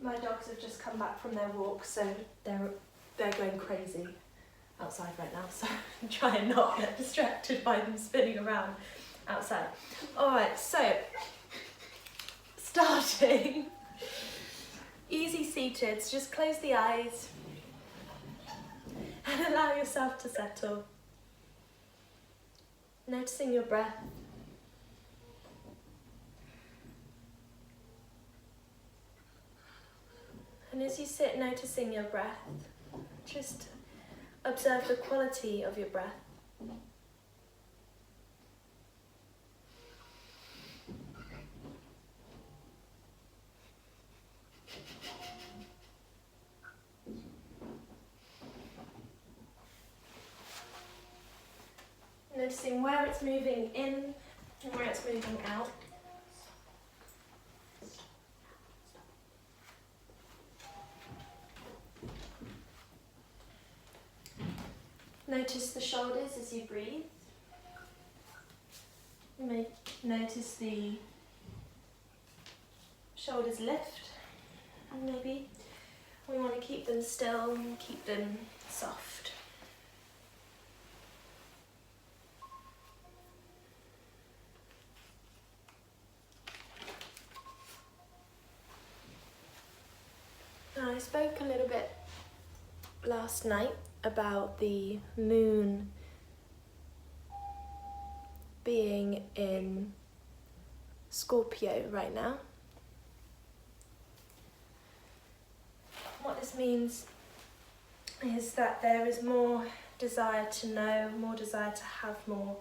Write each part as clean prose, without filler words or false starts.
My dogs have just come back from their walk, so they're going crazy outside right now, so I'm trying not to get distracted by them spinning around outside. Alright, so starting easy seated, so just close the eyes and allow yourself to settle. Noticing your breath. And as you sit noticing your breath, just observe the quality of your breath. Noticing where it's moving in and where it's moving out. Notice the shoulders as you breathe. You may notice the shoulders lift, and maybe we want to keep them still and keep them soft. Now, I spoke a little bit last night about the moon being in Scorpio right now. What this means is that there is more desire to know, more desire to have more,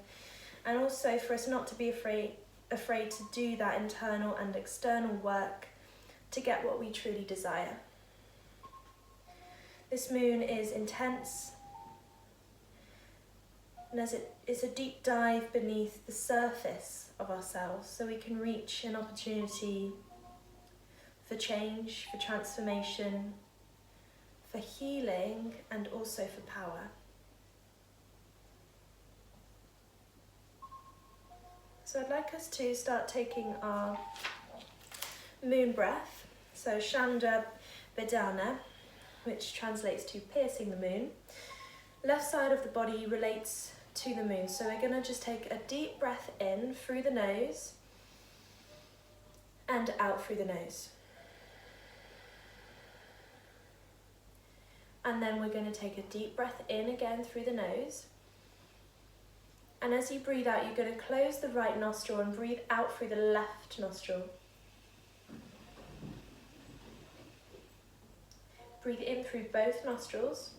and also for us not to be afraid to do that internal and external work to get what we truly desire. This moon is intense, and as it's a deep dive beneath the surface of ourselves, so we can reach an opportunity for change, for transformation, for healing, and also for power. So I'd like us to start taking our moon breath, so Chandra Vedana, which translates to piercing the moon. Left side of the body relates to the moon, so we're going to just take a deep breath in through the nose and out through the nose. And then we're going to take a deep breath in again through the nose. And as you breathe out, you're going to close the right nostril and breathe out through the left nostril. Breathe in through both nostrils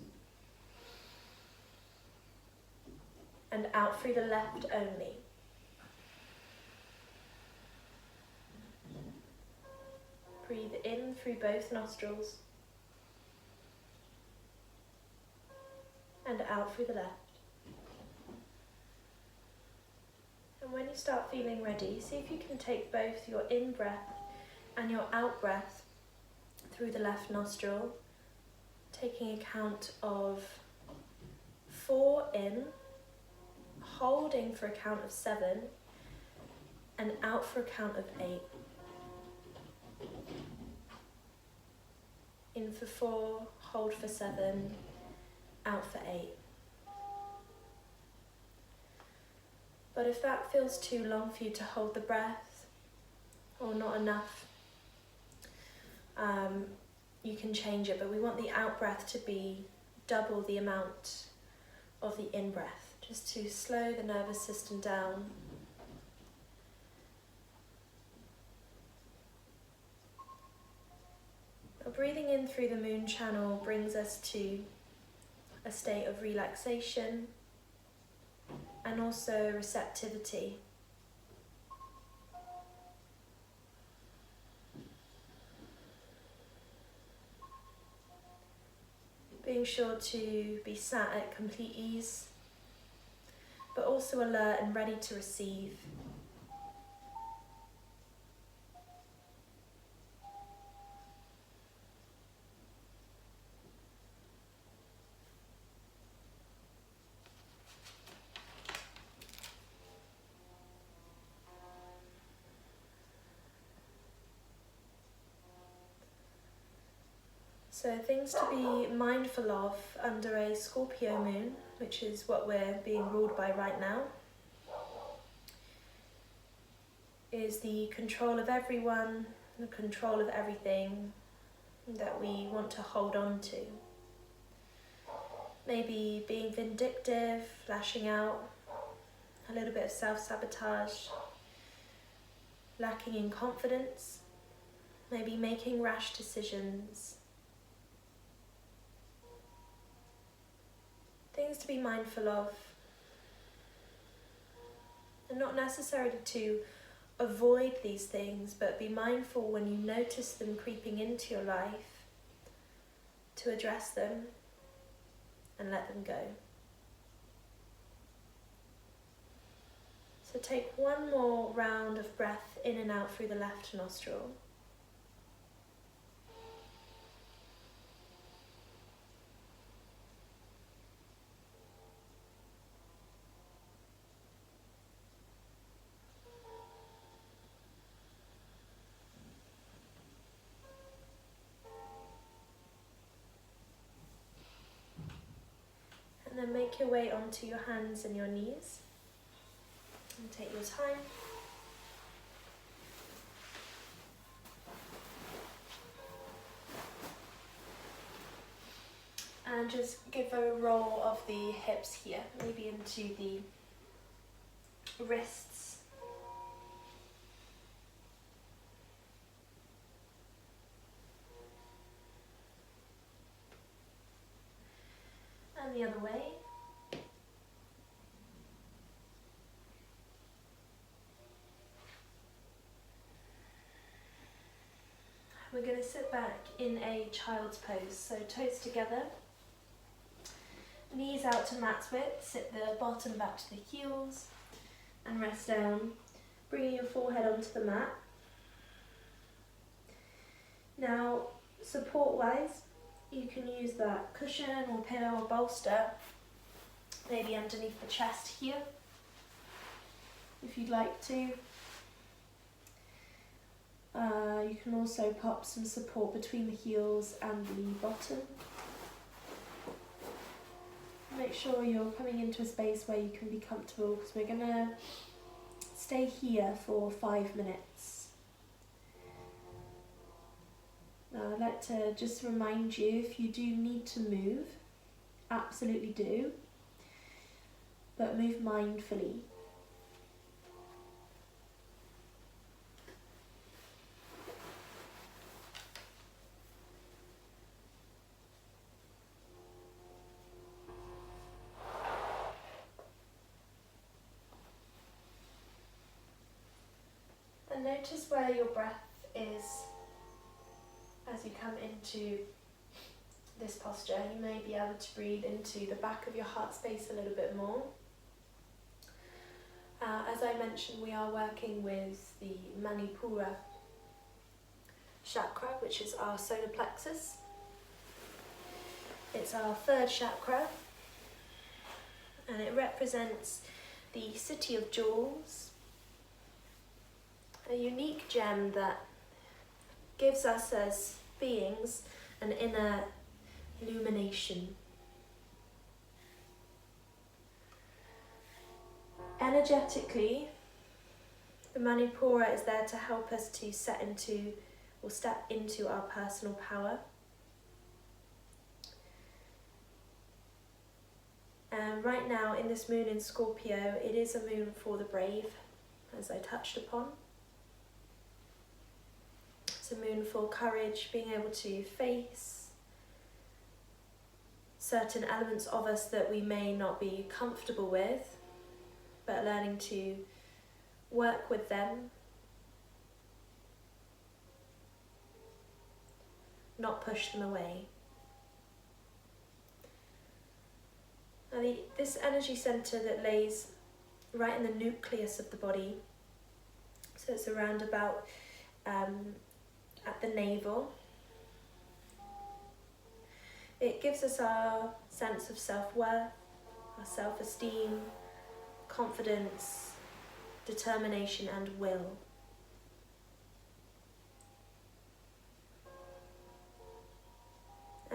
and out through the left only. Breathe in through both nostrils and out through the left. And when you start feeling ready, see if you can take both your in-breath and your out-breath through the left nostril, taking a count of 4 in, holding for a count of 7, and out for a count of 8. In for 4, hold for 7, out for 8. But if that feels too long for you to hold the breath, or not enough, you can change it, but we want the out-breath to be double the amount of the in-breath, just to slow the nervous system down. Breathing in through the moon channel brings us to a state of relaxation and also receptivity. Being sure to be sat at complete ease, but also alert and ready to receive. So things to be mindful of under a Scorpio moon, which is what we're being ruled by right now, is the control of everyone, the control of everything that we want to hold on to. Maybe being vindictive, lashing out, a little bit of self-sabotage, lacking in confidence, maybe making rash decisions. Things to be mindful of, and not necessarily to avoid these things, but be mindful when you notice them creeping into your life to address them and let them go. So take one more round of breath in and out through the left nostril. And then make your way onto your hands and your knees. And take your time. And just give a roll of the hips here, maybe into the wrists. And the other way. We're going to sit back in a child's pose, so toes together, knees out to mat's width, sit the bottom back to the heels and rest down, bringing your forehead onto the mat. Now, support-wise, you can use that cushion or pillow or bolster, maybe underneath the chest here, if you'd like to. You can also pop some support between the heels and the bottom. Make sure you're coming into a space where you can be comfortable, because we're going to stay here for 5 minutes. Now I'd like to just remind you, if you do need to move, absolutely do, but move mindfully. And notice where your breath is as you come into this posture. You may be able to breathe into the back of your heart space a little bit more. As I mentioned, we are working with the Manipura chakra, which is our solar plexus. It's our third chakra, and it represents the city of jewels, a unique gem that gives us as beings an inner illumination. Energetically, the Manipura is there to help us to step into our personal power. And right now, in this moon in Scorpio, it is a moon for the brave, as I touched upon. It's a moon for courage, being able to face certain elements of us that we may not be comfortable with, but learning to work with them, not push them away. Now this energy centre that lays right in the nucleus of the body, so it's around about at the navel. It gives us our sense of self-worth, our self-esteem, confidence, determination and will.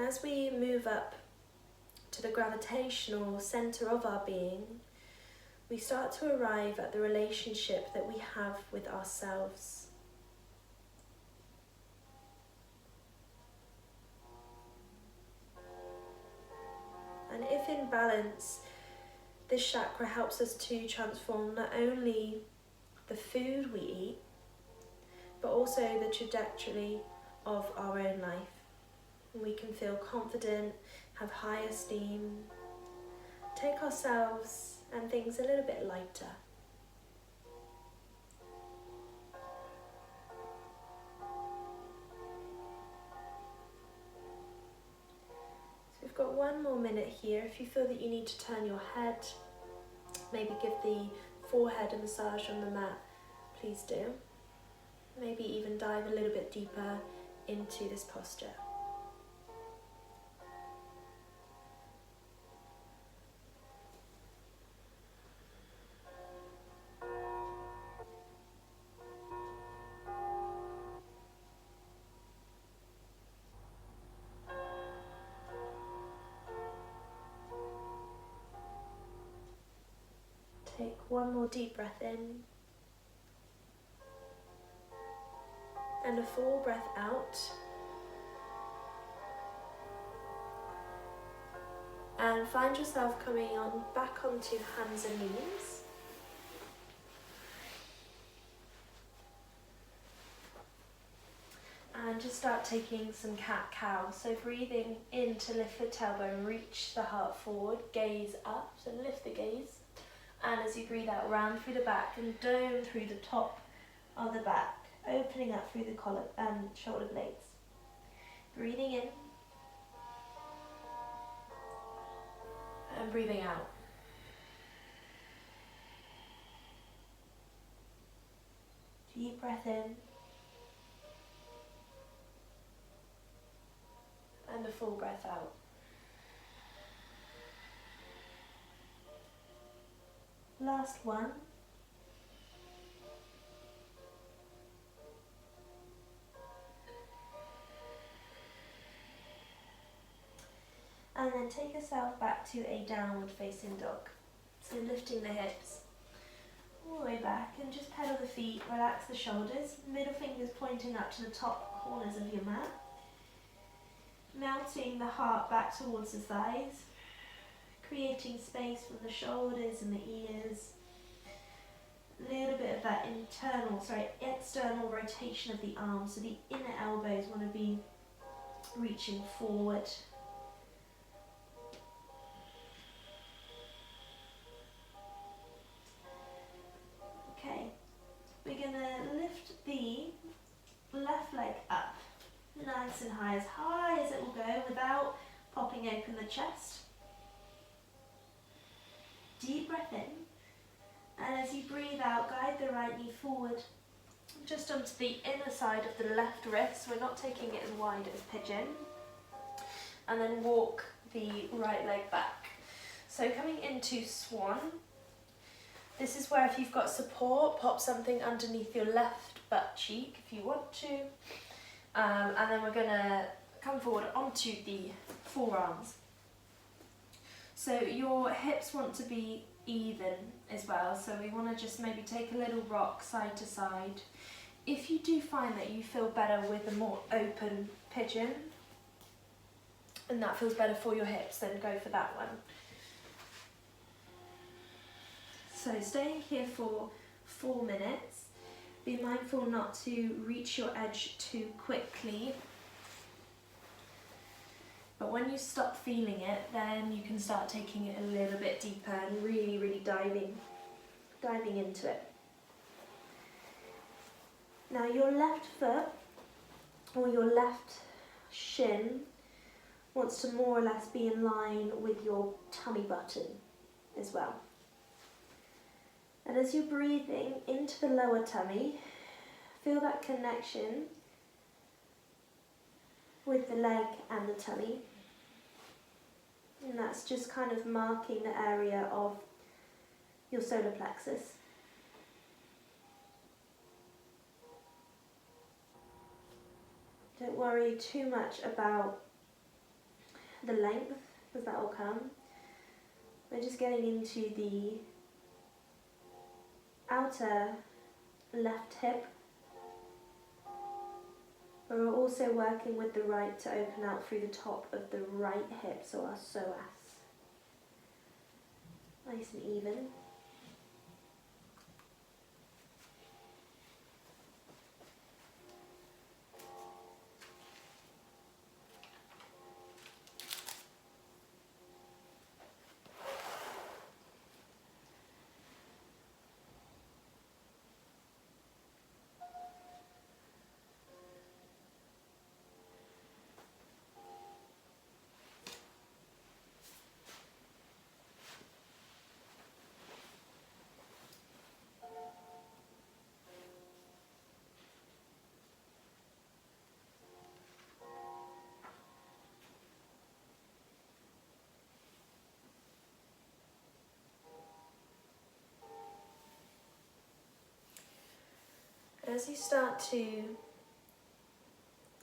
as we move up to the gravitational centre of our being, we start to arrive at the relationship that we have with ourselves. And if in balance, this chakra helps us to transform not only the food we eat, but also the trajectory of our own life. We can feel confident, have high esteem, take ourselves and things a little bit lighter. So we've got one more minute here. If you feel that you need to turn your head, maybe give the forehead a massage on the mat, please do. Maybe even dive a little bit deeper into this posture. Take one more deep breath in and a full breath out. And find yourself coming on back onto hands and knees. And just start taking some cat-cow. So breathing in to lift the tailbone, reach the heart forward, gaze up, so lift the gaze. And as you breathe out, round through the back and dome through the top of the back, opening up through the collar and shoulder blades. Breathing in and breathing out. Deep breath in and a full breath out. Last one. And then take yourself back to a downward facing dog. So lifting the hips all the way back and just pedal the feet, relax the shoulders, middle fingers pointing up to the top corners of your mat. Melting the heart back towards the thighs, creating space for the shoulders and the ears. A little bit of that external rotation of the arms, so the inner elbows want to be reaching forward. Okay, we're going to lift the left leg up, nice and high as it will go without popping open the chest. Deep breath in, and as you breathe out, guide the right knee forward, just onto the inner side of the left wrist. We're not taking it as wide as pigeon. And then walk the right leg back. So coming into swan, this is where if you've got support, pop something underneath your left butt cheek if you want to. And then we're gonna come forward onto the forearms. So your hips want to be even as well, so we want to just maybe take a little rock side to side. If you do find that you feel better with a more open pigeon, and that feels better for your hips, then go for that one. So staying here for 4 minutes. Be mindful not to reach your edge too quickly. But when you stop feeling it, then you can start taking it a little bit deeper and really diving into it. Now your left foot or your left shin wants to more or less be in line with your tummy button as well. And as you're breathing into the lower tummy, feel that connection with the leg and the tummy. And that's just kind of marking the area of your solar plexus. Don't worry too much about the length, because that will come. We're just getting into the outer left hip. We're also working with the right to open out through the top of the right hip, so our psoas. Nice and even. As you start to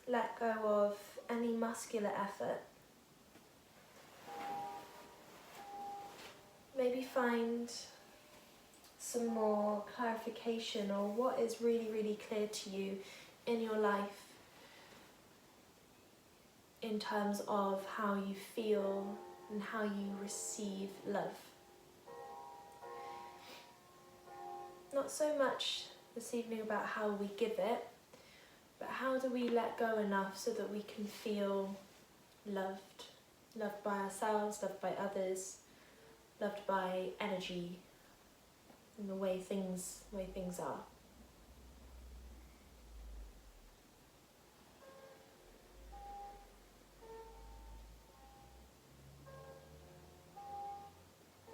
let go of any muscular effort, maybe find some more clarification or what is really, really clear to you in your life in terms of how you feel and how you receive love. Not so much this evening about how we give it, but how do we let go enough so that we can feel loved. Loved by ourselves, loved by others, loved by energy and the way things are.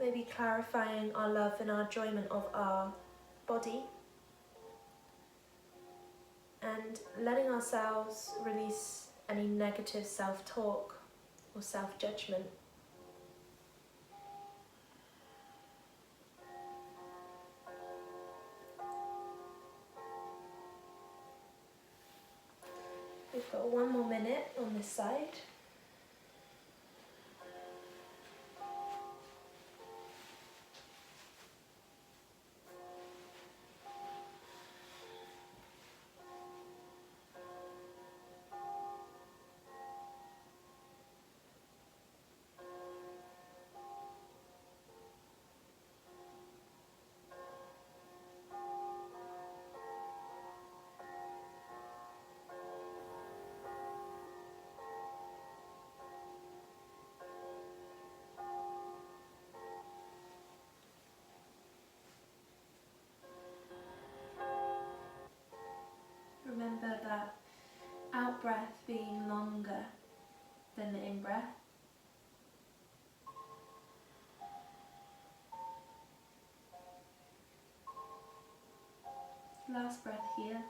Maybe clarifying our love and our enjoyment of our body, and letting ourselves release any negative self-talk or self-judgment. We've got 1 more minute on this side. Remember that out-breath being longer than the in-breath. Last breath here.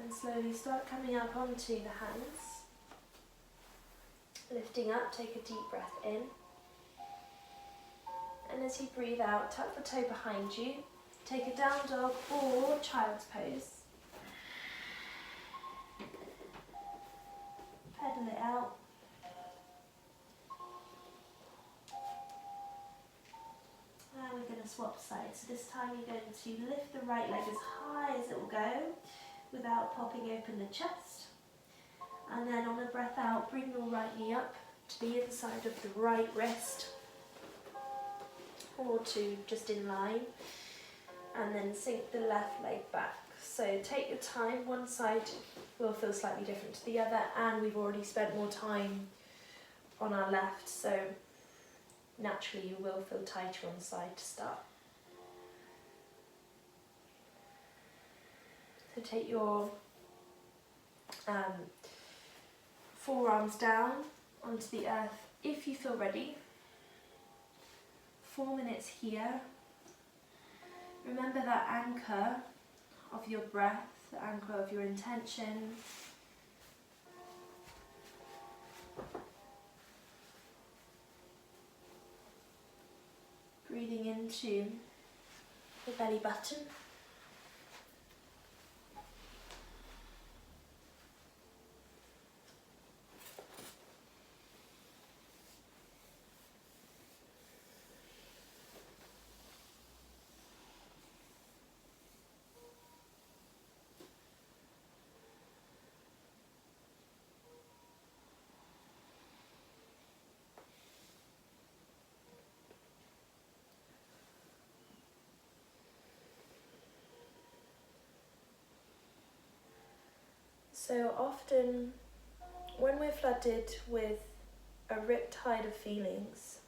And slowly start coming up onto the hands. Lifting up, take a deep breath in. And as you breathe out, tuck the toe behind you. Take a down dog or child's pose. Pedal it out. And we're going to swap sides. So this time you're going to lift the right leg as high as it will go without popping open the chest. And then on a breath out, bring your right knee up to the inside of the right wrist, or to just in line, and then sink the left leg back. So take your time, one side will feel slightly different to the other, and we've already spent more time on our left, so naturally you will feel tighter on the side to start. So take your forearms down onto the earth if you feel ready. 4 minutes here. Remember that anchor of your breath, the anchor of your intention. Breathing into the belly button So often when we're flooded with a riptide of feelings,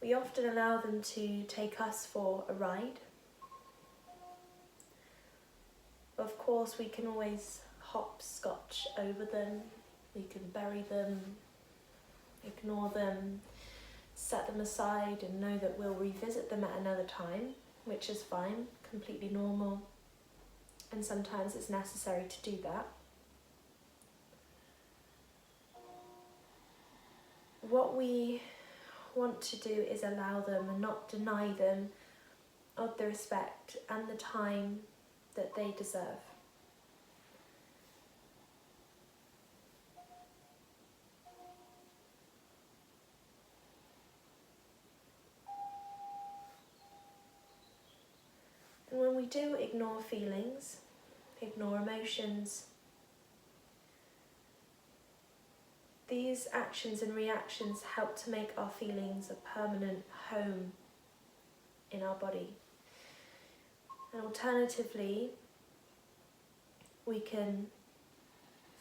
we often allow them to take us for a ride. Of course, we can always hopscotch over them, we can bury them, ignore them, set them aside and know that we'll revisit them at another time, which is fine, completely normal, and sometimes it's necessary to do that. What we want to do is allow them and not deny them of the respect and the time that they deserve. And when we do ignore feelings, ignore emotions, these actions and reactions help to make our feelings a permanent home in our body. And alternatively, we can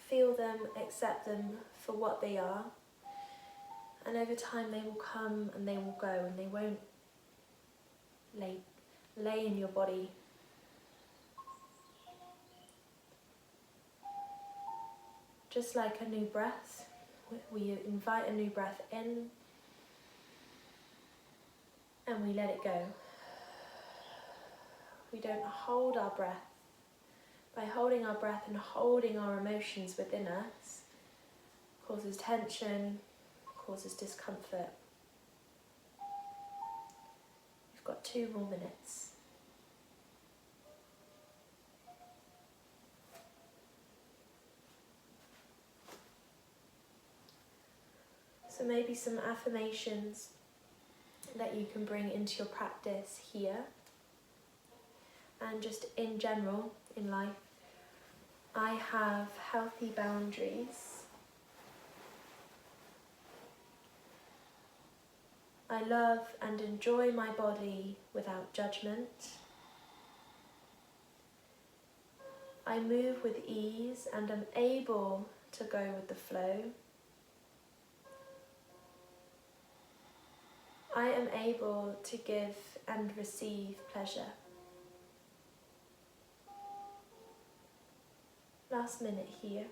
feel them, accept them for what they are, and over time they will come and they will go, and they won't lay in your body. Just like a new breath, we invite a new breath in and we let it go. We don't hold our breath. By holding our breath and holding our emotions within us, causes tension, causes discomfort. We've got 2 more minutes. So maybe some affirmations that you can bring into your practice here and just in general in life. I have healthy boundaries. I love and enjoy my body without judgment. I move with ease and am able to go with the flow. I am able to give and receive pleasure. Last minute here.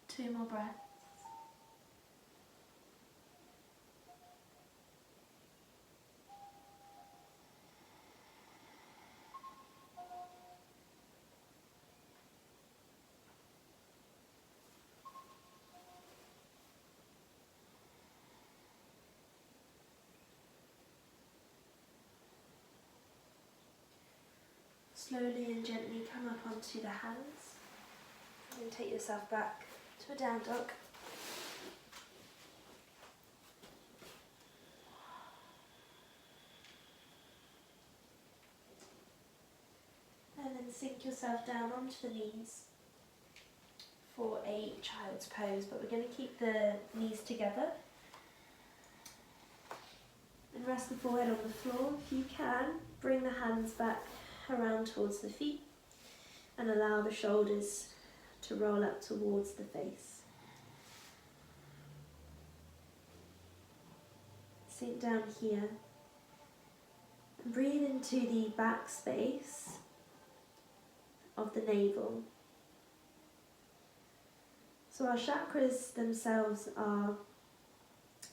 Two more breaths. Slowly and gently come up onto the hands and take yourself back to a down dog. And then sink yourself down onto the knees for a child's pose, but we're going to keep the knees together and rest the forehead on the floor. If you can, bring the hands back around towards the feet and allow the shoulders to roll up towards the face. Sink down here and breathe into the back space of the navel. So our chakras themselves are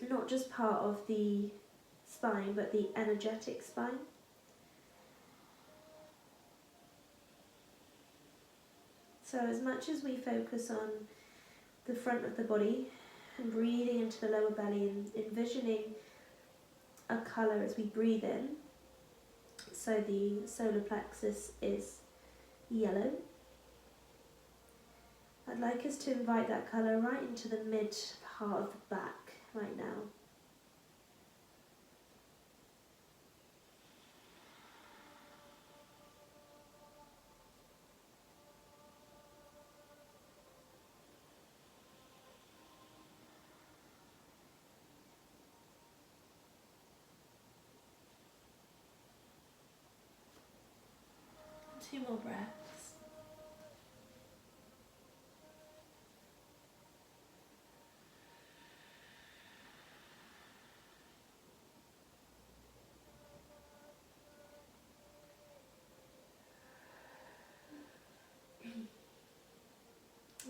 not just part of the spine, but the energetic spine. So as much as we focus on the front of the body and breathing into the lower belly and envisioning a colour as we breathe in, so the solar plexus is yellow, I'd like us to invite that colour right into the mid part of the back right now. Two more breaths.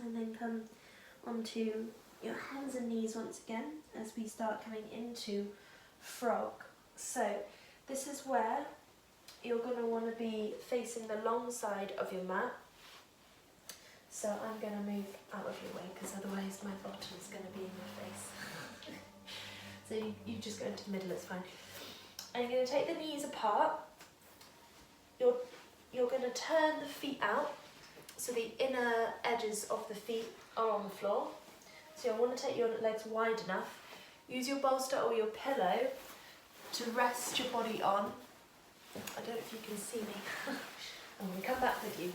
And then come onto your hands and knees once again as we start coming into frog. So this is where you're going to want to be facing the long side of your mat. So I'm going to move out of your way because otherwise my bottom is going to be in your face. So you just go into the middle, it's fine. And you're going to take the knees apart. You're going to turn the feet out so the inner edges of the feet are on the floor. So you'll want to take your legs wide enough. Use your bolster or your pillow to rest your body on. I don't know if you can see me. I'm going to come back with you.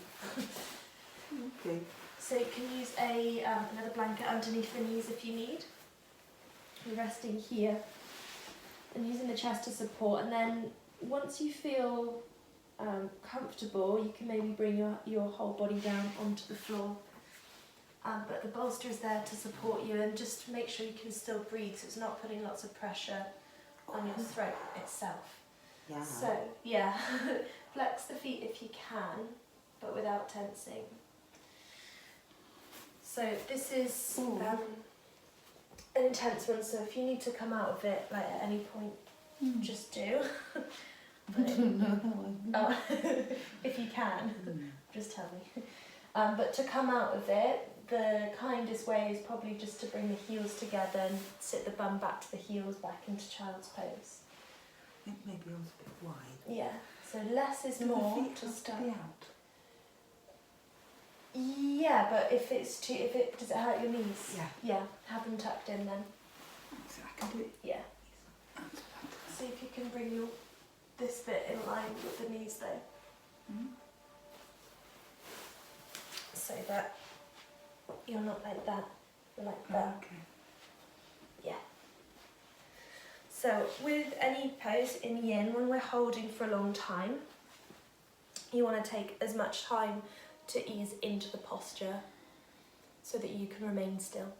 Okay. So you can use another blanket underneath the knees if you need. You're resting here and using the chest to support, and then once you feel comfortable, you can maybe bring your whole body down onto the floor. But the bolster is there to support you, and just make sure you can still breathe so it's not putting lots of pressure on your throat itself. Yeah. So, yeah, flex the feet if you can, but without tensing. So this is an intense one, so if you need to come out of it like at any point, just do. But if you can, just tell me. But to come out of it, the kindest way is probably just to bring the heels together and sit the bum back to the heels, back into child's pose. I think maybe I was a bit wide. Yeah, so less is Do more the feet to have start. to be out? Yeah, but if it's too, does it hurt your knees? Yeah. Yeah, have them tucked in then. So I can do it. Yeah. See if you can bring this bit in line with the knees though. So that you're not like that, you're like that. Okay. Yeah. So with any pose in yin, when we're holding for a long time, you want to take as much time to ease into the posture so that you can remain still.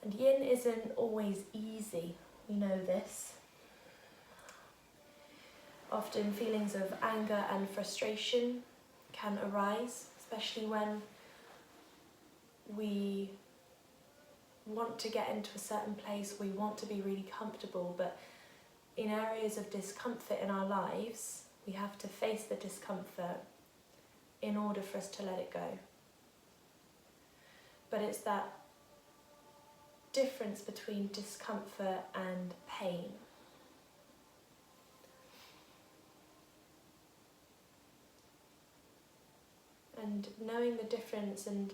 And yin isn't always easy, we know this. Often feelings of anger and frustration can arise, especially when we want to get into a certain place, we want to be really comfortable, but in areas of discomfort in our lives, we have to face the discomfort in order for us to let it go. But it's that difference between discomfort and pain. And knowing the difference and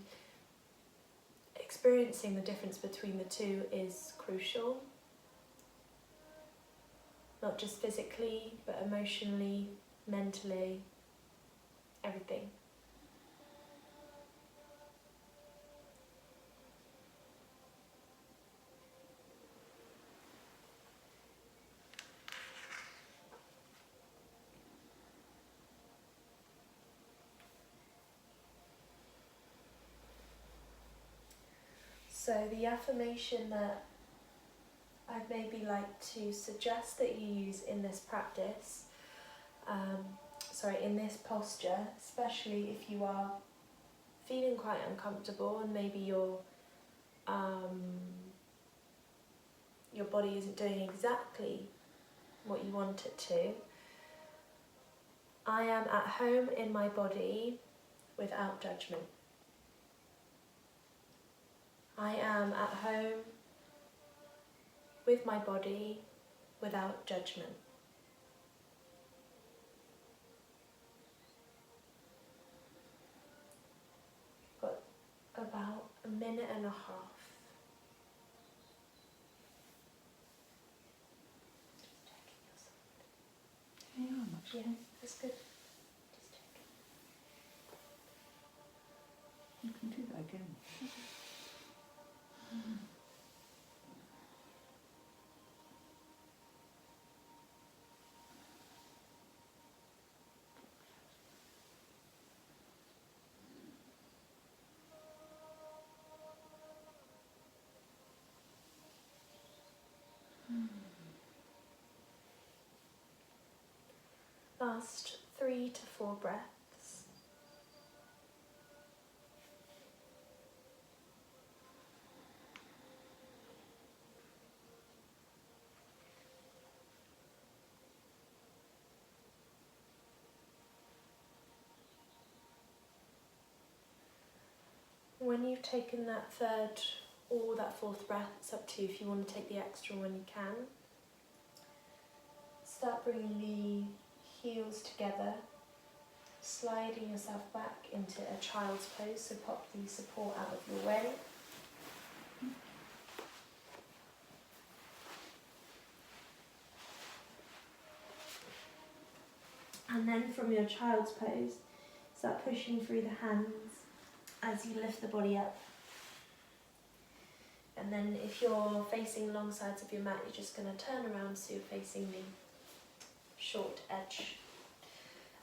experiencing the difference between the two is crucial. Not just physically, but emotionally, mentally, everything. So the affirmation that I'd maybe like to suggest that you use in this practice, in this posture, especially if you are feeling quite uncomfortable and maybe your body isn't doing exactly what you want it to. I am at home in my body without judgment. I am at home with my body without judgment. Got about a minute and a half. Yeah, much. Yeah, that's good. Just check. You can do that again. Last 3 to 4 breaths. When you've taken that third or that fourth breath, it's up to you if you want to take the extra when you can. Start bringing the heels together, sliding yourself back into a child's pose, so pop the support out of your way. And then from your child's pose, start pushing through the hands as you lift the body up. And then if you're facing long sides of your mat, you're just going to turn around so you're facing the short edge.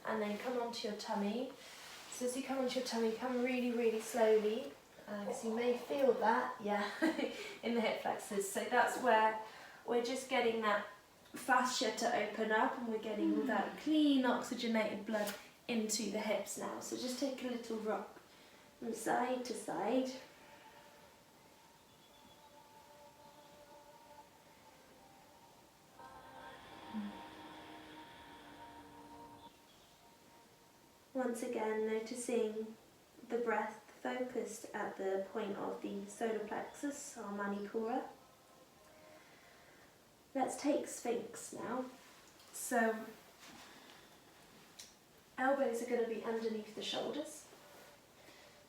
And then come onto your tummy. So as you come onto your tummy, come really, really slowly. Because you may feel that, yeah, in the hip flexors. So that's where we're just getting that fascia to open up, and we're getting all that clean oxygenated blood into the hips now. So just take a little rock from side to side. Once again, noticing the breath focused at the point of the solar plexus, or Manipura. Let's take Sphinx now. So, elbows are going to be underneath the shoulders.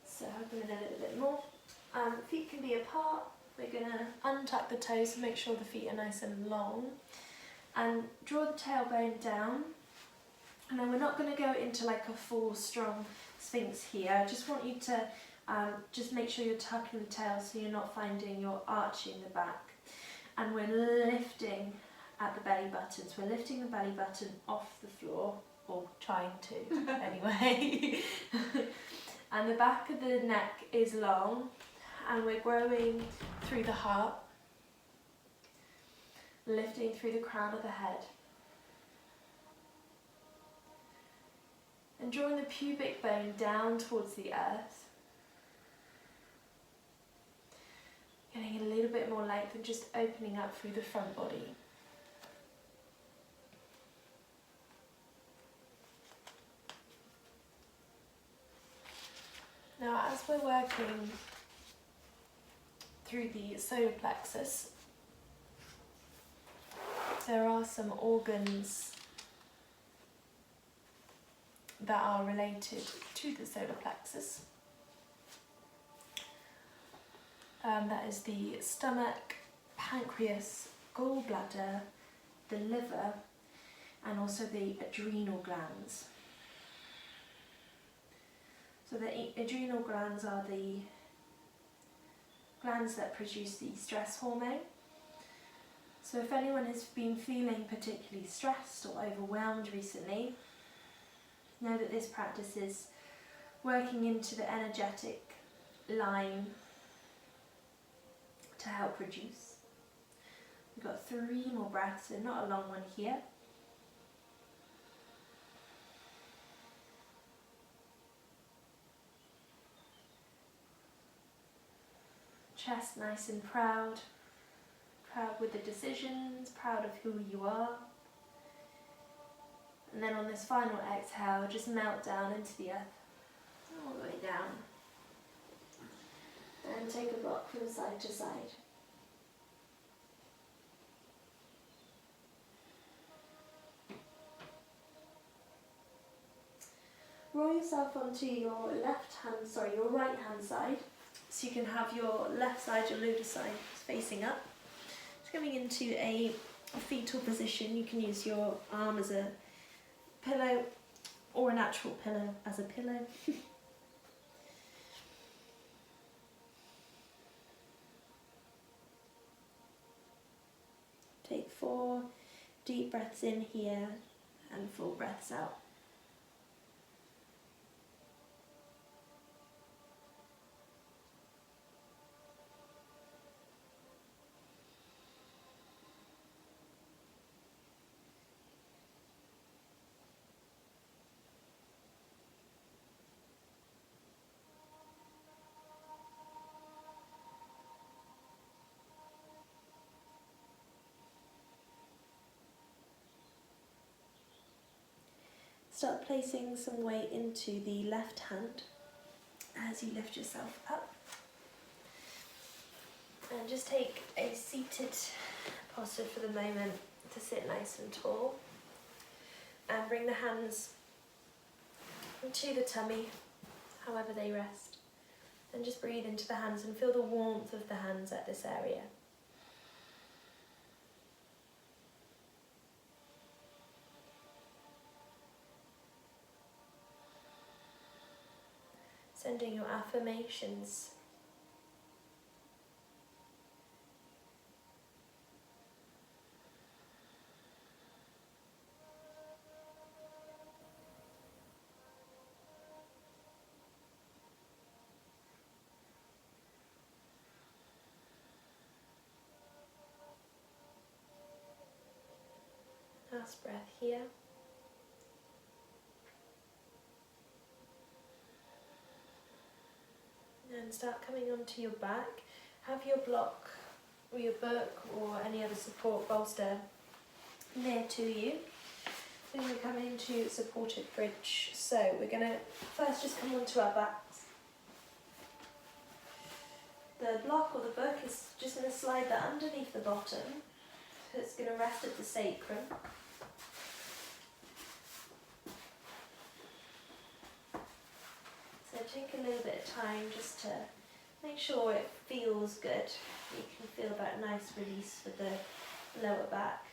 So open it a little bit more. Feet can be apart. We're going to untuck the toes to make sure the feet are nice and long. And draw the tailbone down. And then we're not going to go into like a full strong Sphinx here. I just want you to just make sure you're tucking the tail so you're not finding you're arching the back. And we're lifting at the belly button. So we're lifting the belly button off the floor, or trying to anyway. And the back of the neck is long, and we're growing through the heart, lifting through the crown of the head. And drawing the pubic bone down towards the earth. Getting a little bit more length and just opening up through the front body. Now, as we're working through the solar plexus, there are some organs that are related to the solar plexus. That is the stomach, pancreas, gallbladder, the liver, and also the adrenal glands. So the adrenal glands are the glands that produce the stress hormone. So if anyone has been feeling particularly stressed or overwhelmed recently, know that this practice is working into the energetic line to help reduce. We've got 3 more breaths, so not a long one here. Chest nice and proud. Proud with the decisions, proud of who you are. And then on this final exhale, just melt down into the earth. all the way down. And take a block from side to side. Roll yourself onto your your right hand side, so you can have your left side, your lunar side, facing up. Just coming into a fetal position. You can use your arm as a pillow or an actual pillow as a pillow. Take 4 deep breaths in here and 4 breaths out. Start placing some weight into the left hand as you lift yourself up. And just take a seated posture for the moment to sit nice and tall. And bring the hands to the tummy, however they rest. And just breathe into the hands and feel the warmth of the hands at this area. Sending your affirmations. Last breath here. And start coming onto your back. Have your block or your book or any other support bolster near to you. Then we're coming into supported bridge. So we're going to first just come onto our backs. The block or the book is just going to slide that underneath the bottom. So it's going to rest at the sacrum. So take a little bit of time just to make sure it feels good. You can feel that nice release with the lower back.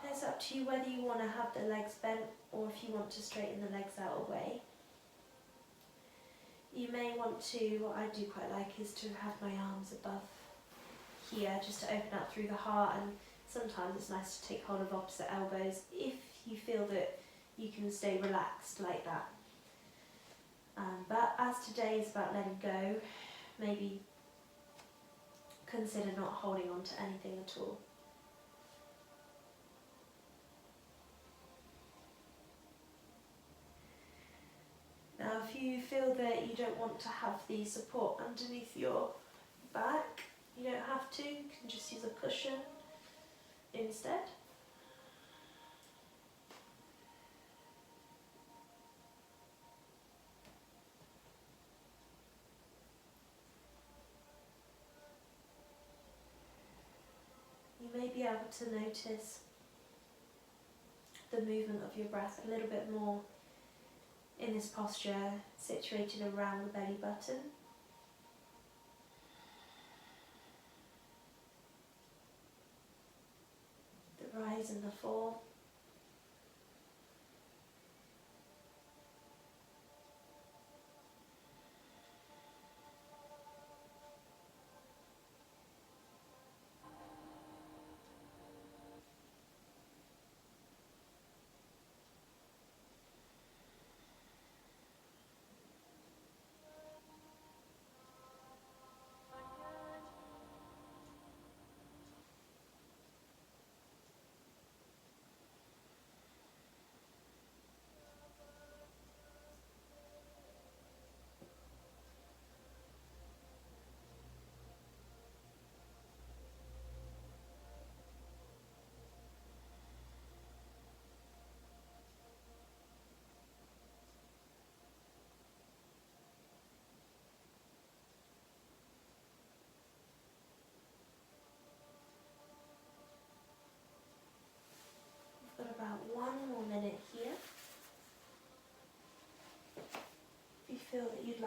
And it's up to you whether you want to have the legs bent or if you want to straighten the legs out away. You may want to, what I do quite like is to have my arms above here just to open up through the heart, and sometimes it's nice to take hold of opposite elbows if you feel that you can stay relaxed like that. But as today is about letting go, maybe consider not holding on to anything at all. Now if you feel that you don't want to have the support underneath your back, you don't have to, you can just use a cushion instead. You may be able to notice the movement of your breath a little bit more in this posture situated around the belly button. The rise and the fall.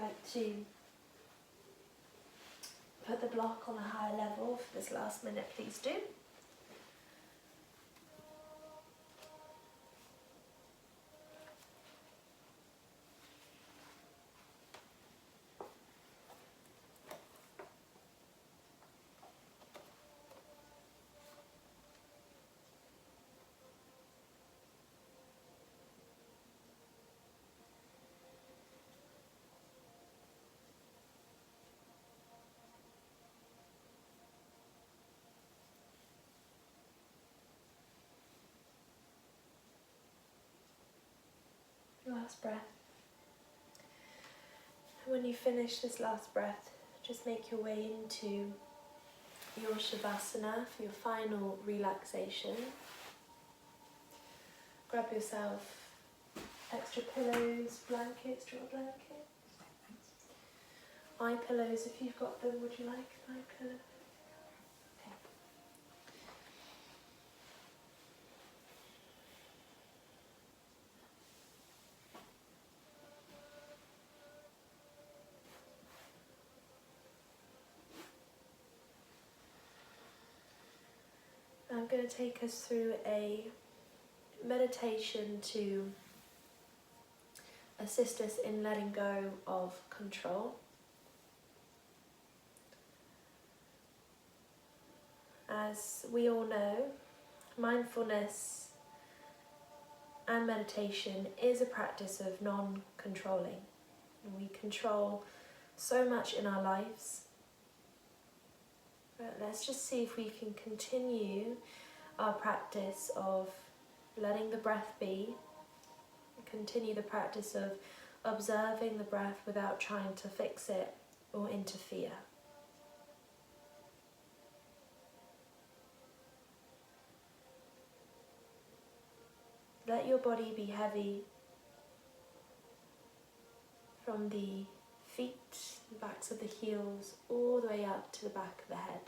like to put the block on a higher level for this last minute, please do. Last breath. When you finish this last breath, just make your way into your Shavasana for your final relaxation. Grab yourself extra pillows, blankets, do you want a blanket? Eye pillows, if you've got them, would you like an eye pillow? Okay. I'm going to take us through a meditation to assist us in letting go of control. As we all know, mindfulness and meditation is a practice of non-controlling. We control so much in our lives. But let's just see if we can continue our practice of letting the breath be, continue the practice of observing the breath without trying to fix it or interfere. Let your body be heavy from the feet, the backs of the heels, all the way up to the back of the head.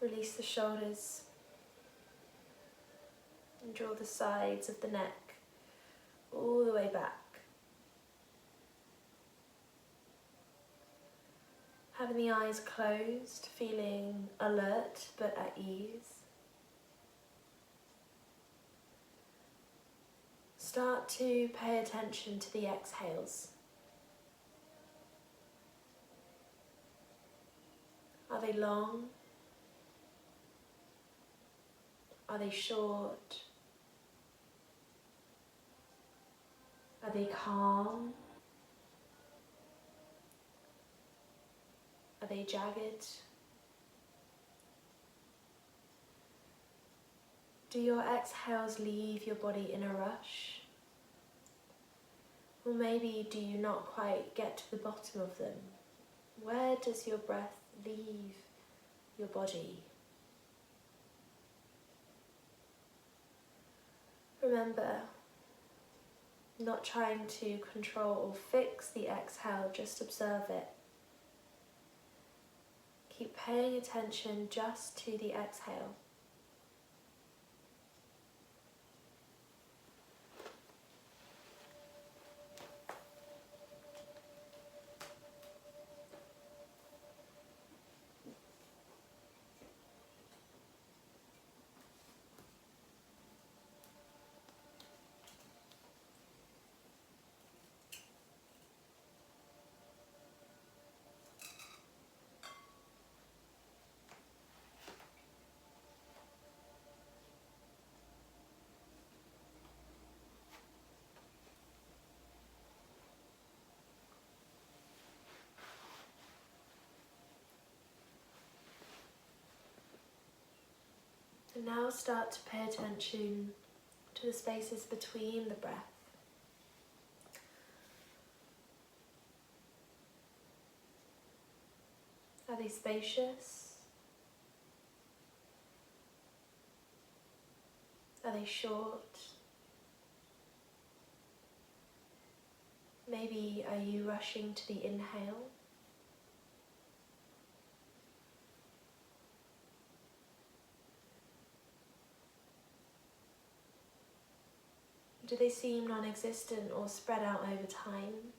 Release the shoulders and draw the sides of the neck all the way back. Having the eyes closed, feeling alert but at ease. Start to pay attention to the exhales. Are they long? Are they short? Are they calm? Are they jagged? Do your exhales leave your body in a rush? Or maybe do you not quite get to the bottom of them? Where does your breath leave your body? Remember, not trying to control or fix the exhale, just observe it. Keep paying attention just to the exhale. And now start to pay attention to the spaces between the breath. Are they spacious? Are they short? Maybe are you rushing to the inhale? they seem non-existent or spread out over time?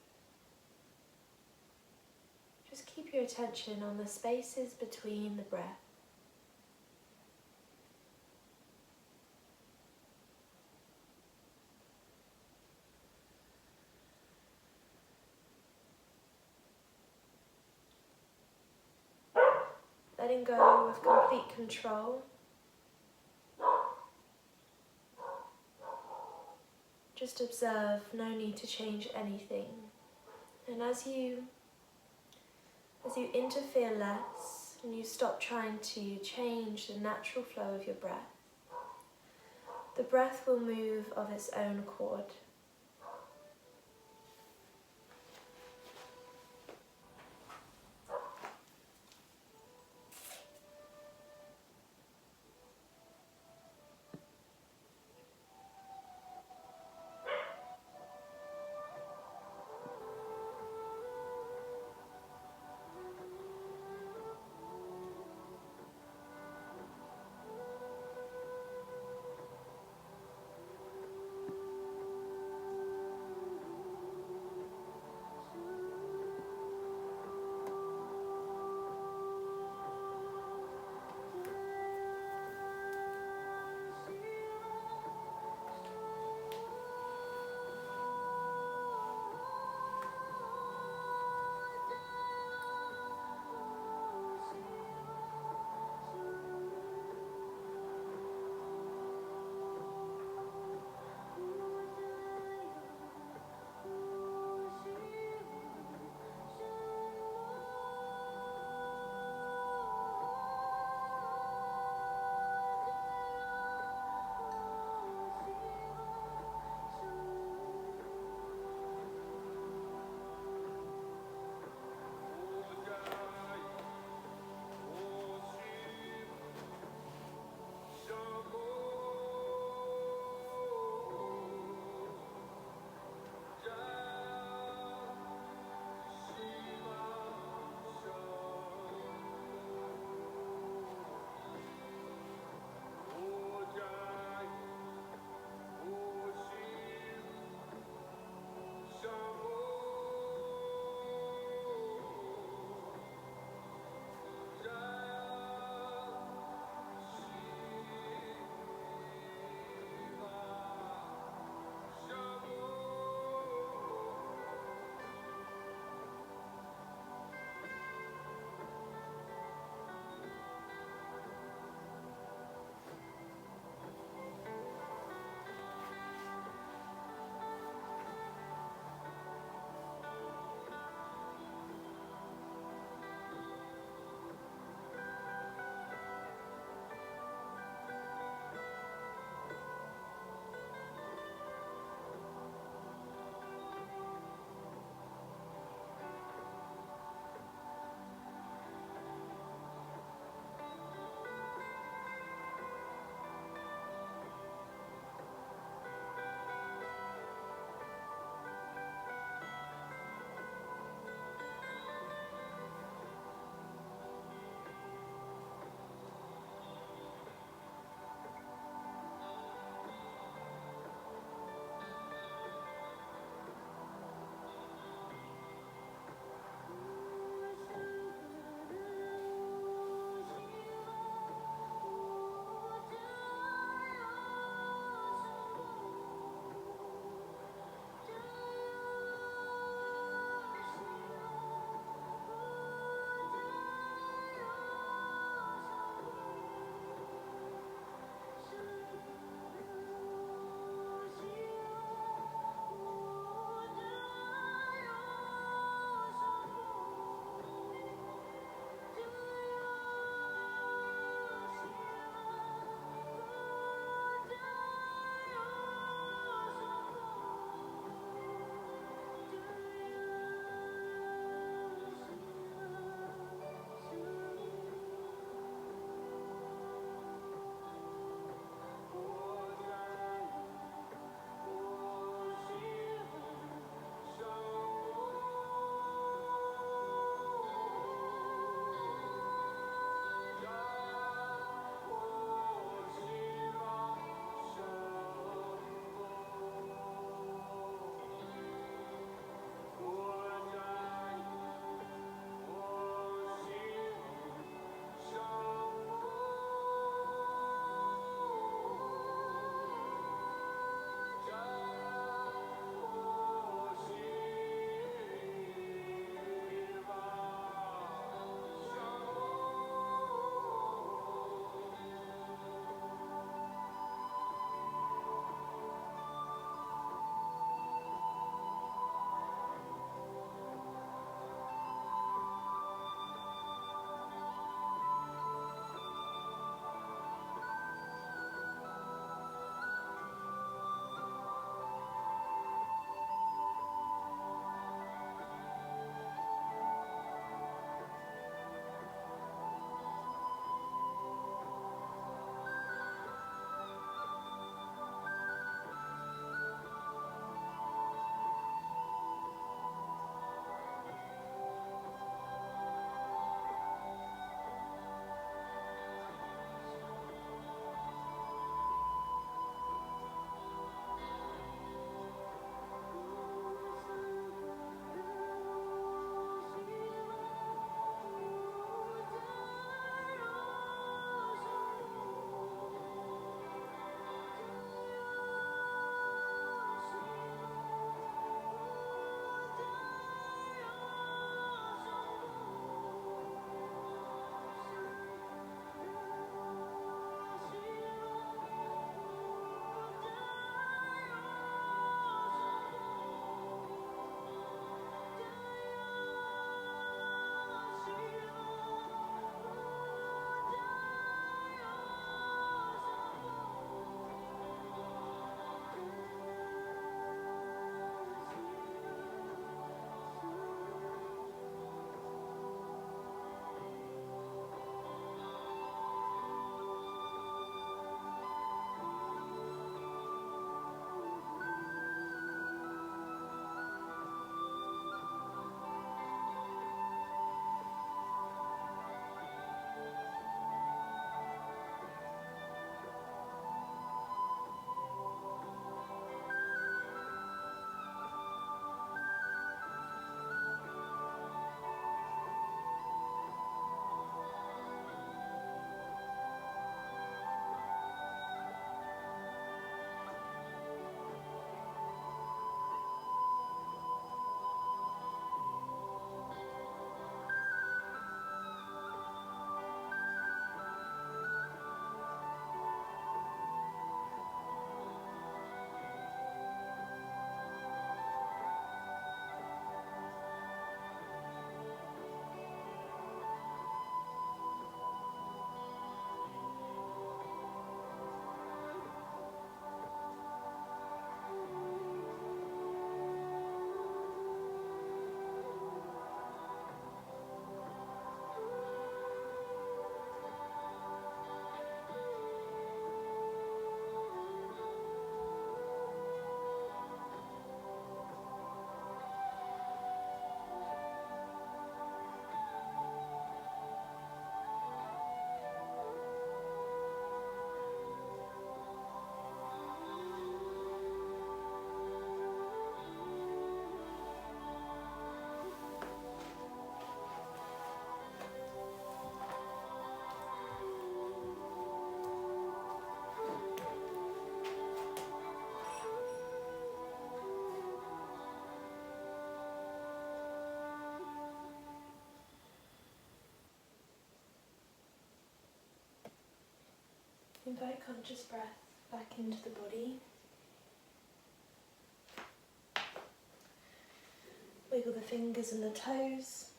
Just keep your attention on the spaces between the breath. Letting go with complete control. Just observe, no need to change anything. And as you interfere less and you stop trying to change the natural flow of your breath, the breath will move of its own accord. Invite conscious breath back into the body. Wiggle the fingers and the toes.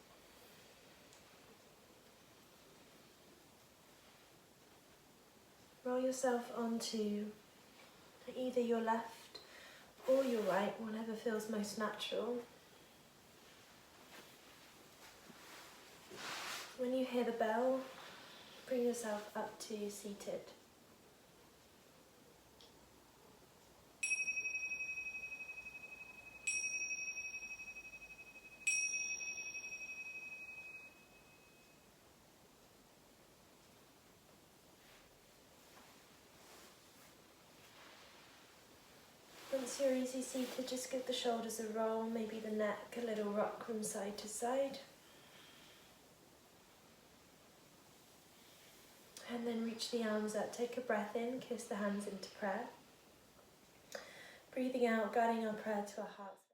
Roll yourself onto either your left or your right, whatever feels most natural. When you hear the bell, bring yourself up to seated. Once you're easy seated, just give the shoulders a roll, maybe the neck a little rock from side to side. And then reach the arms up, take a breath in, kiss the hands into prayer. Breathing out, guiding our prayer to our hearts.